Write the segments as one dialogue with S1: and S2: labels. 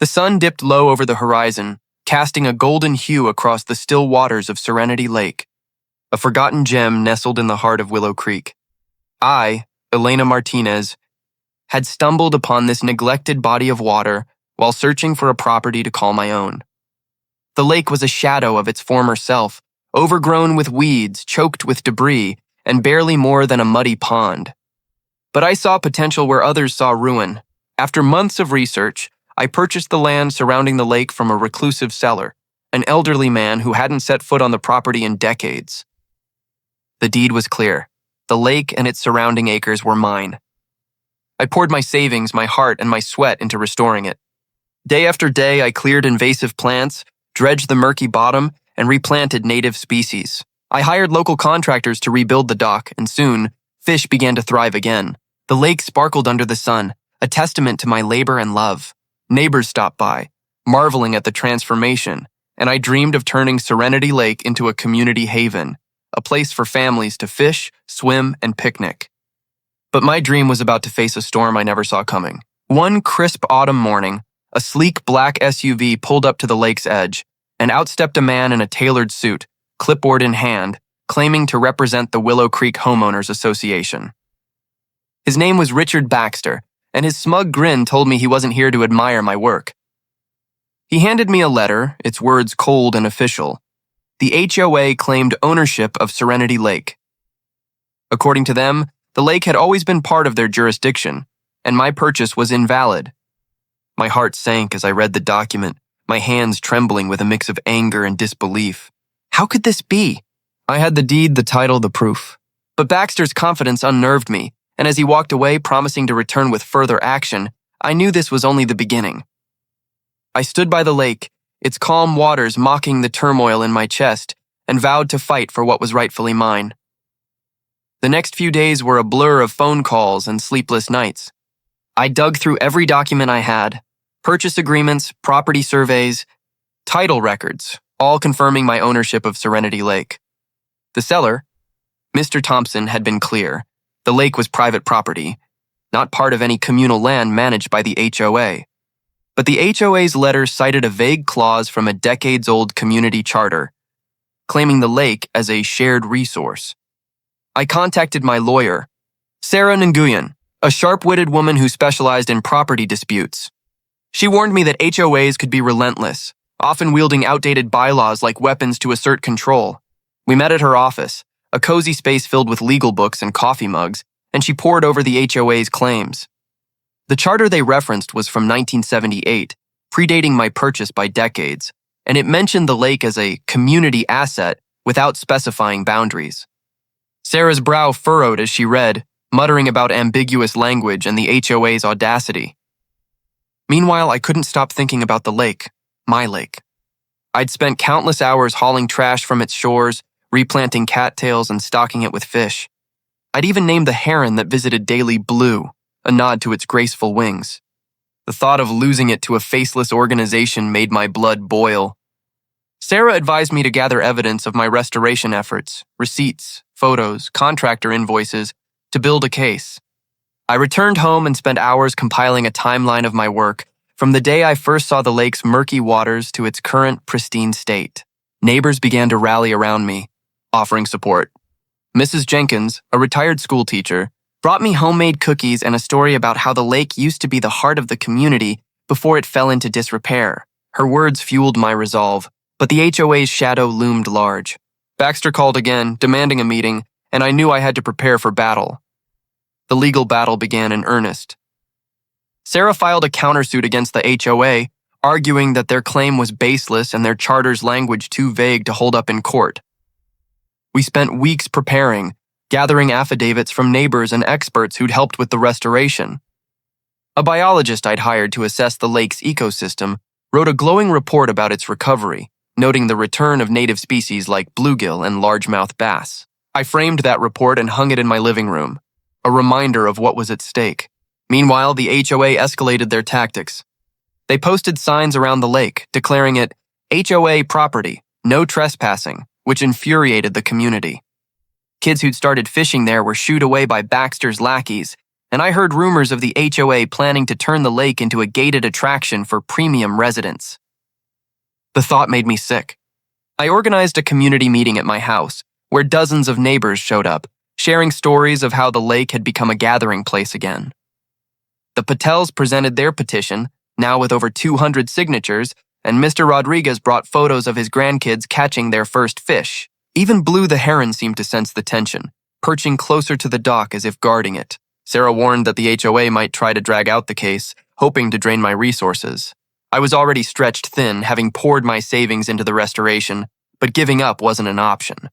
S1: The sun dipped low over the horizon, casting a golden hue across the still waters of Serenity Lake, a forgotten gem nestled in the heart of Willow Creek. I, Elena Martinez, had stumbled upon this neglected body of water while searching for a property to call my own. The lake was a shadow of its former self, overgrown with weeds, choked with debris, and barely more than a muddy pond. But I saw potential where others saw ruin. After months of research, I purchased the land surrounding the lake from a reclusive seller, an elderly man who hadn't set foot on the property in decades. The deed was clear. The lake and its surrounding acres were mine. I poured my savings, my heart, and my sweat into restoring it. Day after day, I cleared invasive plants, dredged the murky bottom, and replanted native species. I hired local contractors to rebuild the dock, and soon, fish began to thrive again. The lake sparkled under the sun, a testament to my labor and love. Neighbors stopped by, marveling at the transformation, and I dreamed of turning Serenity Lake into a community haven, a place for families to fish, swim, and picnic. But my dream was about to face a storm I never saw coming. One crisp autumn morning, a sleek black SUV pulled up to the lake's edge, and out stepped a man in a tailored suit, clipboard in hand, claiming to represent the Willow Creek Homeowners Association. His name was Richard Baxter, and his smug grin told me he wasn't here to admire my work. He handed me a letter, its words cold and official. The HOA claimed ownership of Serenity Lake. According to them, the lake had always been part of their jurisdiction, and my purchase was invalid. My heart sank as I read the document, my hands trembling with a mix of anger and disbelief. How could this be? I had the deed, the title, the proof. But Baxter's confidence unnerved me, and as he walked away promising to return with further action, I knew this was only the beginning. I stood by the lake, its calm waters mocking the turmoil in my chest, and vowed to fight for what was rightfully mine. The next few days were a blur of phone calls and sleepless nights. I dug through every document I had, purchase agreements, property surveys, title records, all confirming my ownership of Serenity Lake. The seller, Mr. Thompson, had been clear. The lake was private property, not part of any communal land managed by the HOA. But the HOA's letter cited a vague clause from a decades-old community charter, claiming the lake as a shared resource. I contacted my lawyer, Sarah Nguyen, a sharp-witted woman who specialized in property disputes. She warned me that HOAs could be relentless, often wielding outdated bylaws like weapons to assert control. We met at her office, a cozy space filled with legal books and coffee mugs, and she pored over the HOA's claims. The charter they referenced was from 1978, predating my purchase by decades, and it mentioned the lake as a community asset without specifying boundaries. Sarah's brow furrowed as she read, muttering about ambiguous language and the HOA's audacity. Meanwhile, I couldn't stop thinking about the lake, my lake. I'd spent countless hours hauling trash from its shores, replanting cattails and stocking it with fish. I'd even named the heron that visited daily Blue, a nod to its graceful wings. The thought of losing it to a faceless organization made my blood boil. Sarah advised me to gather evidence of my restoration efforts, receipts, photos, contractor invoices, to build a case. I returned home and spent hours compiling a timeline of my work, from the day I first saw the lake's murky waters to its current pristine state. Neighbors began to rally around me, offering support. Mrs. Jenkins, a retired school teacher, brought me homemade cookies and a story about how the lake used to be the heart of the community before it fell into disrepair. Her words fueled my resolve, but the HOA's shadow loomed large. Baxter called again, demanding a meeting, and I knew I had to prepare for battle. The legal battle began in earnest. Sarah filed a countersuit against the HOA, arguing that their claim was baseless and their charter's language too vague to hold up in court. We spent weeks preparing, gathering affidavits from neighbors and experts who'd helped with the restoration. A biologist I'd hired to assess the lake's ecosystem wrote a glowing report about its recovery, noting the return of native species like bluegill and largemouth bass. I framed that report and hung it in my living room, a reminder of what was at stake. Meanwhile, the HOA escalated their tactics. They posted signs around the lake, declaring it HOA property, no trespassing, which infuriated the community. Kids who'd started fishing there were shooed away by Baxter's lackeys, and I heard rumors of the HOA planning to turn the lake into a gated attraction for premium residents. The thought made me sick. I organized a community meeting at my house, where dozens of neighbors showed up, sharing stories of how the lake had become a gathering place again. The Patels presented their petition, now with over 200 signatures, and Mr. Rodriguez brought photos of his grandkids catching their first fish. Even Blue the heron seemed to sense the tension, perching closer to the dock as if guarding it. Sarah warned that the HOA might try to drag out the case, hoping to drain my resources. I was already stretched thin, having poured my savings into the restoration, but giving up wasn't an option.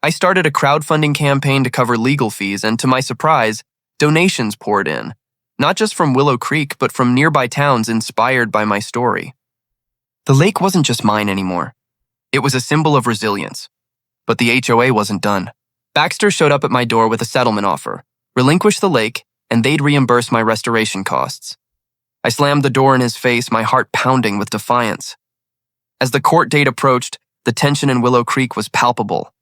S1: I started a crowdfunding campaign to cover legal fees, and to my surprise, donations poured in, not just from Willow Creek, but from nearby towns inspired by my story. The lake wasn't just mine anymore. It was a symbol of resilience. But the HOA wasn't done. Baxter showed up at my door with a settlement offer: relinquish the lake, and they'd reimburse my restoration costs. I slammed the door in his face, my heart pounding with defiance. As the court date approached, the tension in Willow Creek was palpable.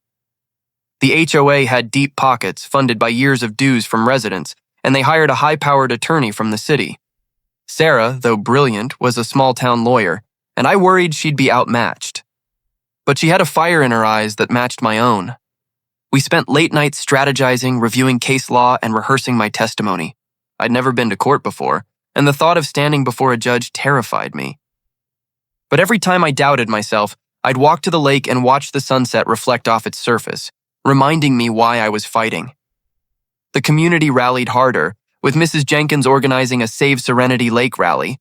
S1: The HOA had deep pockets funded by years of dues from residents, and they hired a high-powered attorney from the city. Sarah, though brilliant, was a small-town lawyer, and I worried she'd be outmatched. But she had a fire in her eyes that matched my own. We spent late nights strategizing, reviewing case law, and rehearsing my testimony. I'd never been to court before, and the thought of standing before a judge terrified me. But every time I doubted myself, I'd walk to the lake and watch the sunset reflect off its surface, reminding me why I was fighting. The community rallied harder, with Mrs. Jenkins organizing a Save Serenity Lake rally.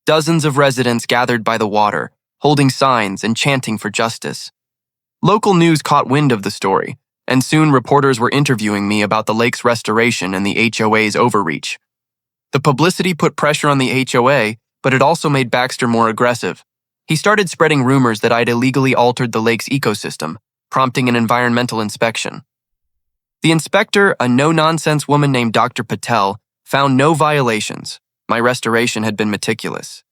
S1: Dozens of residents gathered by the water, holding signs and chanting for justice. Local news caught wind of the story, and soon reporters were interviewing me about the lake's restoration and the HOA's overreach. The publicity put pressure on the HOA, but it also made Baxter more aggressive. He started spreading rumors that I'd illegally altered the lake's ecosystem, prompting an environmental inspection. The inspector, a no-nonsense woman named Dr. Patel, found no violations. My restoration had been meticulous.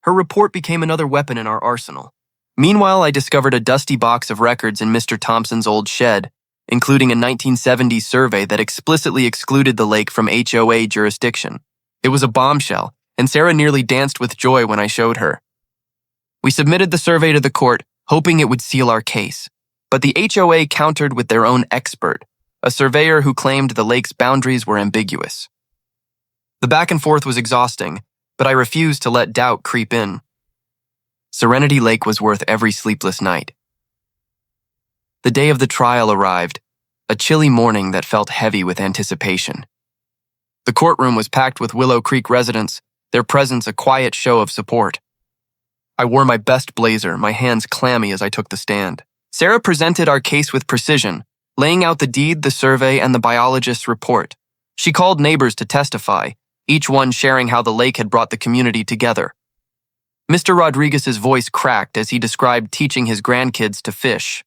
S1: Her report became another weapon in our arsenal. Meanwhile, I discovered a dusty box of records in Mr. Thompson's old shed, including a 1970s survey that explicitly excluded the lake from HOA jurisdiction. It was a bombshell, and Sarah nearly danced with joy when I showed her. We submitted the survey to the court, hoping it would seal our case. But the HOA countered with their own expert, a surveyor who claimed the lake's boundaries were ambiguous. The back and forth was exhausting, but I refused to let doubt creep in. Serenity Lake was worth every sleepless night. The day of the trial arrived, a chilly morning that felt heavy with anticipation. The courtroom was packed with Willow Creek residents, their presence a quiet show of support. I wore my best blazer, my hands clammy as I took the stand. Sarah presented our case with precision, laying out the deed, the survey, and the biologist's report. She called neighbors to testify, each one sharing how the lake had brought the community together. Mr. Rodriguez's voice cracked as he described teaching his grandkids to fish.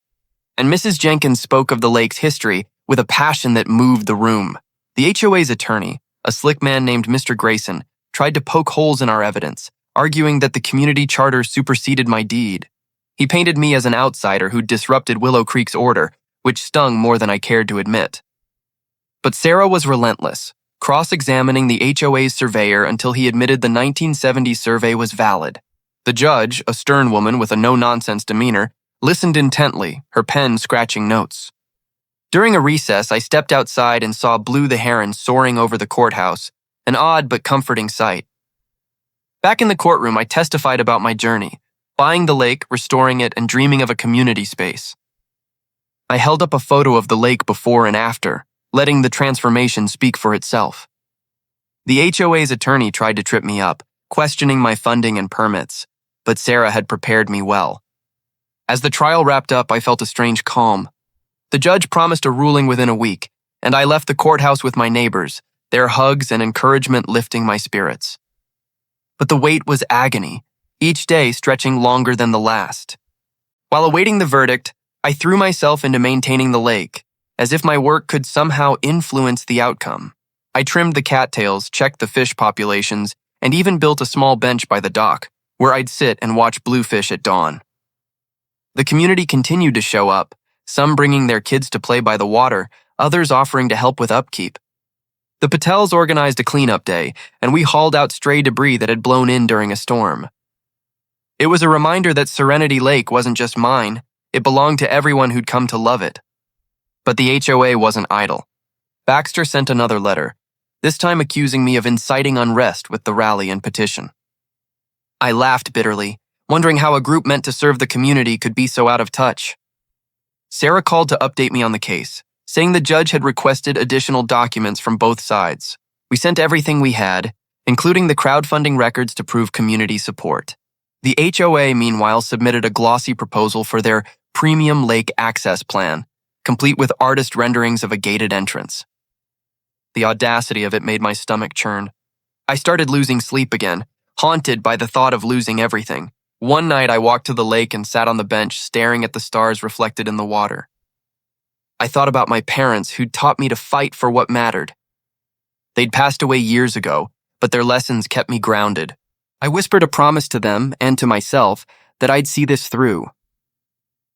S1: And Mrs. Jenkins spoke of the lake's history with a passion that moved the room. The HOA's attorney, a slick man named Mr. Grayson, tried to poke holes in our evidence, arguing that the community charter superseded my deed. He painted me as an outsider who disrupted Willow Creek's order, which stung more than I cared to admit. But Sarah was relentless, cross-examining the HOA's surveyor until he admitted the 1970 survey was valid. The judge, a stern woman with a no-nonsense demeanor, listened intently, her pen scratching notes. During a recess, I stepped outside and saw Blue the heron soaring over the courthouse, an odd but comforting sight. Back in the courtroom, I testified about my journey, buying the lake, restoring it, and dreaming of a community space. I held up a photo of the lake before and after, letting the transformation speak for itself. The HOA's attorney tried to trip me up, questioning my funding and permits, but Sarah had prepared me well. As the trial wrapped up, I felt a strange calm. The judge promised a ruling within a week, and I left the courthouse with my neighbors, their hugs and encouragement lifting my spirits. But the wait was agony, each day stretching longer than the last. While awaiting the verdict, I threw myself into maintaining the lake, as if my work could somehow influence the outcome. I trimmed the cattails, checked the fish populations, and even built a small bench by the dock, where I'd sit and watch bluefish at dawn. The community continued to show up, some bringing their kids to play by the water, others offering to help with upkeep. The Patels organized a cleanup day, and we hauled out stray debris that had blown in during a storm. It was a reminder that Serenity Lake wasn't just mine, it belonged to everyone who'd come to love it. But the HOA wasn't idle. Baxter sent another letter, this time accusing me of inciting unrest with the rally and petition. I laughed bitterly, wondering how a group meant to serve the community could be so out of touch. Sarah called to update me on the case, saying the judge had requested additional documents from both sides. We sent everything we had, including the crowdfunding records to prove community support. The HOA, meanwhile, submitted a glossy proposal for their premium lake access plan, complete with artist renderings of a gated entrance. The audacity of it made my stomach churn. I started losing sleep again, haunted by the thought of losing everything. One night I walked to the lake and sat on the bench staring at the stars reflected in the water. I thought about my parents who'd taught me to fight for what mattered. They'd passed away years ago, but their lessons kept me grounded. I whispered a promise to them and to myself that I'd see this through.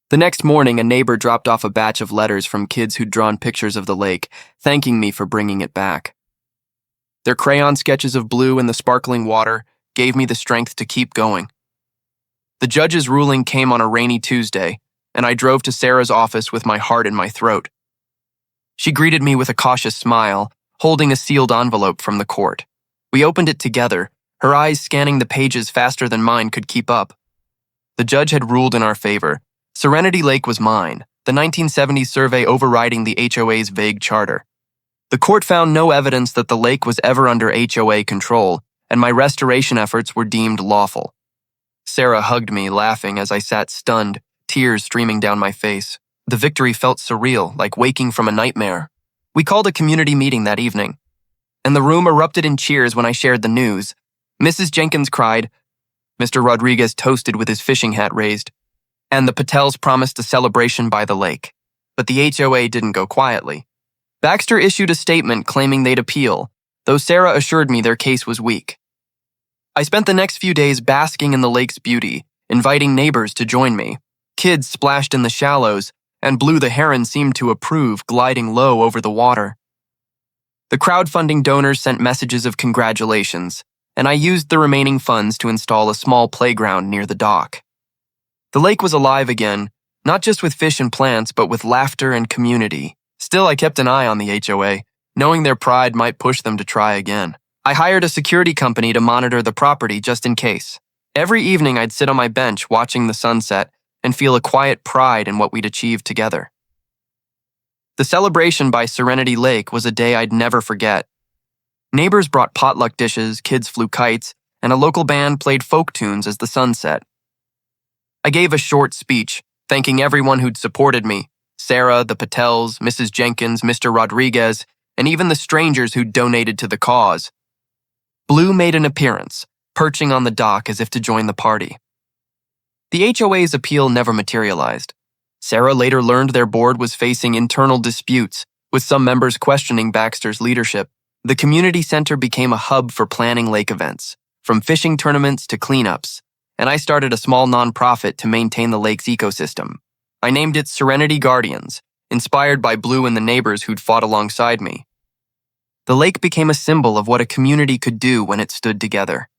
S1: The next morning, a neighbor dropped off a batch of letters from kids who'd drawn pictures of the lake, thanking me for bringing it back. Their crayon sketches of blue in the sparkling water gave me the strength to keep going. The judge's ruling came on a rainy Tuesday, and I drove to Sarah's office with my heart in my throat. She greeted me with a cautious smile, holding a sealed envelope from the court. We opened it together, her eyes scanning the pages faster than mine could keep up. The judge had ruled in our favor. Serenity Lake was mine, the 1970s survey overriding the HOA's vague charter. The court found no evidence that the lake was ever under HOA control, and my restoration efforts were deemed lawful. Sarah hugged me, laughing as I sat stunned, tears streaming down my face. The victory felt surreal, like waking from a nightmare. We called a community meeting that evening, and the room erupted in cheers when I shared the news. Mrs. Jenkins cried, Mr. Rodriguez toasted with his fishing hat raised, and the Patels promised a celebration by the lake. But the HOA didn't go quietly. Baxter issued a statement claiming they'd appeal, though Sarah assured me their case was weak. I spent the next few days basking in the lake's beauty, inviting neighbors to join me. Kids splashed in the shallows, and Blue the heron seemed to approve, gliding low over the water. The crowdfunding donors sent messages of congratulations, and I used the remaining funds to install a small playground near the dock. The lake was alive again, not just with fish and plants, but with laughter and community. Still, I kept an eye on the HOA, knowing their pride might push them to try again. I hired a security company to monitor the property just in case. Every evening I'd sit on my bench watching the sunset and feel a quiet pride in what we'd achieved together. The celebration by Serenity Lake was a day I'd never forget. Neighbors brought potluck dishes, kids flew kites, and a local band played folk tunes as the sun set. I gave a short speech, thanking everyone who'd supported me, Sarah, the Patels, Mrs. Jenkins, Mr. Rodriguez, and even the strangers who'd donated to the cause. Blue made an appearance, perching on the dock as if to join the party. The HOA's appeal never materialized. Sarah later learned their board was facing internal disputes, with some members questioning Baxter's leadership. The community center became a hub for planning lake events, from fishing tournaments to cleanups, and I started a small nonprofit to maintain the lake's ecosystem. I named it Serenity Guardians, inspired by Blue and the neighbors who'd fought alongside me. The lake became a symbol of what a community could do when it stood together.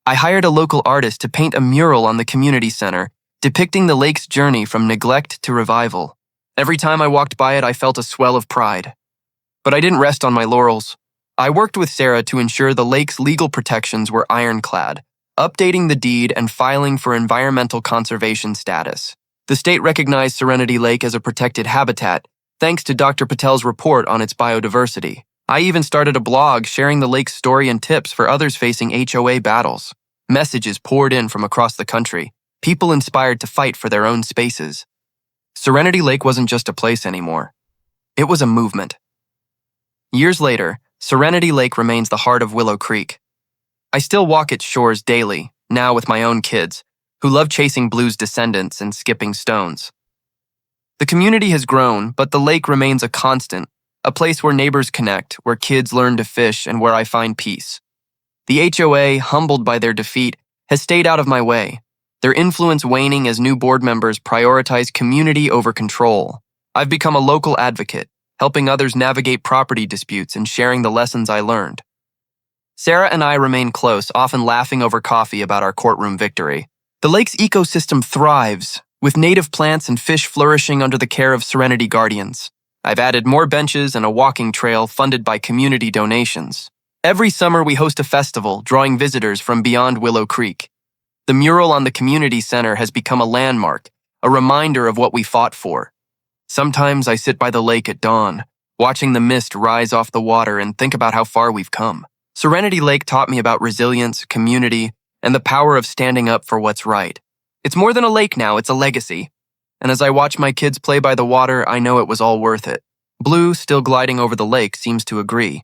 S1: I hired a local artist to paint a mural on the community center, depicting the lake's journey from neglect to revival. Every time I walked by it, I felt a swell of pride. But I didn't rest on my laurels. I worked with Sarah to ensure the lake's legal protections were ironclad, updating the deed and filing for environmental conservation status. The state recognized Serenity Lake as a protected habitat, thanks to Dr. Patel's report on its biodiversity. I even started a blog sharing the lake's story and tips for others facing HOA battles. Messages poured in from across the country, people inspired to fight for their own spaces. Serenity Lake wasn't just a place anymore. It was a movement. Years later, Serenity Lake remains the heart of Willow Creek. I still walk its shores daily, now with my own kids, who love chasing Blue's descendants and skipping stones. The community has grown, but the lake remains a constant, a place where neighbors connect, where kids learn to fish, and where I find peace. The HOA, humbled by their defeat, has stayed out of my way, their influence waning as new board members prioritize community over control. I've become a local advocate, helping others navigate property disputes and sharing the lessons I learned. Sarah and I remain close, often laughing over coffee about our courtroom victory. The lake's ecosystem thrives, with native plants and fish flourishing under the care of Serenity Guardians. I've added more benches and a walking trail funded by community donations. Every summer we host a festival, drawing visitors from beyond Willow Creek. The mural on the community center has become a landmark, a reminder of what we fought for. Sometimes I sit by the lake at dawn, watching the mist rise off the water and think about how far we've come. Serenity Lake taught me about resilience, community, and the power of standing up for what's right. It's more than a lake now, it's a legacy. And as I watch my kids play by the water, I know it was all worth it. Blue, still gliding over the lake, seems to agree.